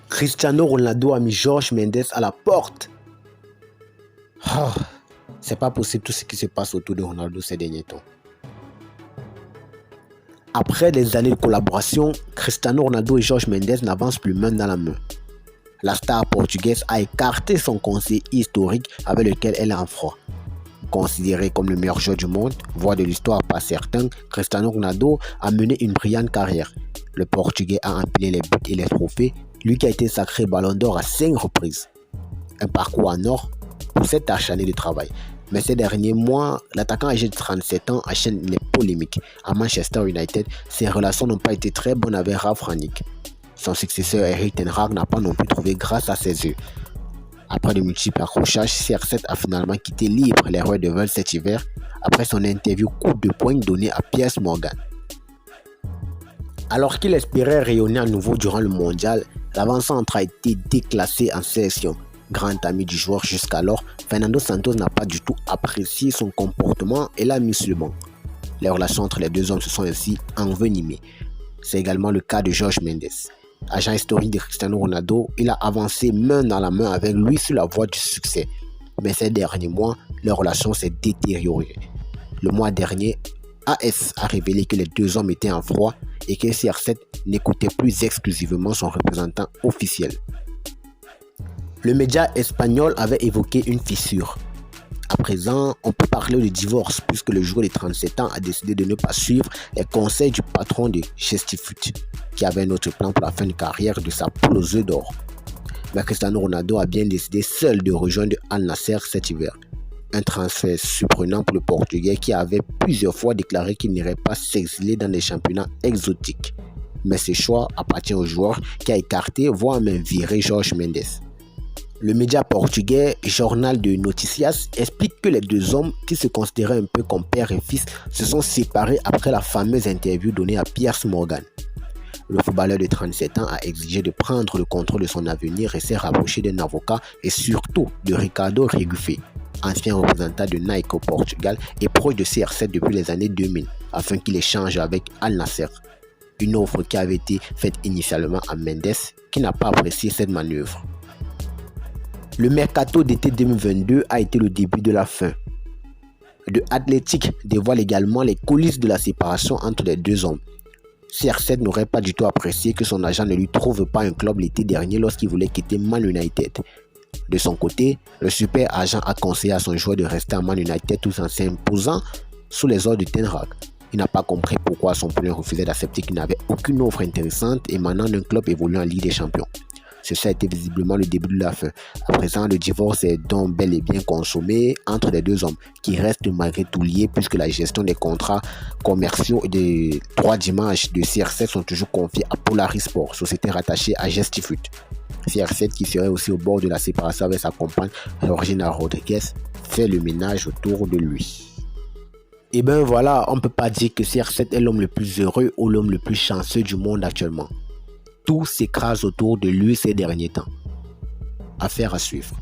Cristiano Ronaldo a mis Jorge Mendes à la porte. Oh, c'est pas possible tout ce qui se passe autour de Ronaldo ces derniers temps. Après des années de collaboration, Cristiano Ronaldo et Jorge Mendes n'avancent plus main dans la main. La star portugaise a écarté son conseil historique avec lequel elle est en froid. Considéré comme le meilleur joueur du monde, voire de l'histoire par certains, Cristiano Ronaldo a mené une brillante carrière. Le Portugais a empilé les buts et les trophées, lui qui a été sacré Ballon d'Or à 5 reprises. Un parcours en or pour cette acharnée de travail. Mais ces derniers mois, l'attaquant âgé de 37 ans enchaîne les polémiques. À Manchester United, ses relations n'ont pas été très bonnes avec Ralf Rangnick. Son successeur Erik ten Hag n'a pas non plus trouvé grâce à ses yeux. Après de multiples accrochages, CR7 a finalement quitté libre les Red Devils cet hiver après son interview coup de poing donné à Piers Morgan. Alors qu'il espérait rayonner à nouveau durant le mondial, l'avant-centre a été déclassé en sélection. Grand ami du joueur jusqu'alors, Fernando Santos n'a pas du tout apprécié son comportement et l'a mis sur le banc. Les relations entre les deux hommes se sont ainsi envenimées. C'est également le cas de Jorge Mendes. Agent historique de Cristiano Ronaldo, il a avancé main dans la main avec lui sur la voie du succès. Mais ces derniers mois, leur relation s'est détériorée. Le mois dernier, AS a révélé que les deux hommes étaient en froid et que CR7 n'écoutait plus exclusivement son représentant officiel. Le média espagnol avait évoqué une fissure. À présent, on peut parler de divorce puisque le joueur de 37 ans a décidé de ne pas suivre les conseils du patron de Gestifut, qui avait un autre plan pour la fin de carrière de sa poule aux œufs d'or. Mais Cristiano Ronaldo a bien décidé seul de rejoindre Al Nassr cet hiver. Un transfert surprenant pour le Portugais qui avait plusieurs fois déclaré qu'il n'irait pas s'exiler dans des championnats exotiques. Mais ce choix appartient au joueur qui a écarté, voire même viré Jorge Mendes. Le média portugais Jornal de Noticias explique que les deux hommes, qui se considéraient un peu comme père et fils, se sont séparés après la fameuse interview donnée à Piers Morgan. Le footballeur de 37 ans a exigé de prendre le contrôle de son avenir et s'est rapproché d'un avocat et surtout de Ricardo Regufe, ancien représentant de Nike au Portugal et proche de CR7 depuis les années 2000, afin qu'il échange avec Al Nassr. Une offre qui avait été faite initialement à Mendes, qui n'a pas apprécié cette manœuvre. Le mercato d'été 2022 a été le début de la fin. The Athletic dévoile également les coulisses de la séparation entre les deux hommes. CR7 n'aurait pas du tout apprécié que son agent ne lui trouve pas un club l'été dernier lorsqu'il voulait quitter Man United. De son côté, le super agent a conseillé à son joueur de rester à Man United tout en s'imposant sous les ordres de Ten Hag. Il n'a pas compris pourquoi son poulain refusait d'accepter qu'il n'avait aucune offre intéressante émanant d'un club évoluant en Ligue des Champions. Ceci a été visiblement le début de la fin. À présent, le divorce est donc bel et bien consommé entre les deux hommes, qui restent malgré tout liés puisque la gestion des contrats commerciaux et des droits d'image de CR7 sont toujours confiés à Polaris Sport, société rattachée à Gestifut. CR7, qui serait aussi au bord de la séparation avec sa compagne Georgina Rodriguez, fait le ménage autour de lui. Et ben voilà, on ne peut pas dire que CR7 est l'homme le plus heureux ou l'homme le plus chanceux du monde actuellement. Tout s'écrase autour de lui ces derniers temps. Affaire à suivre.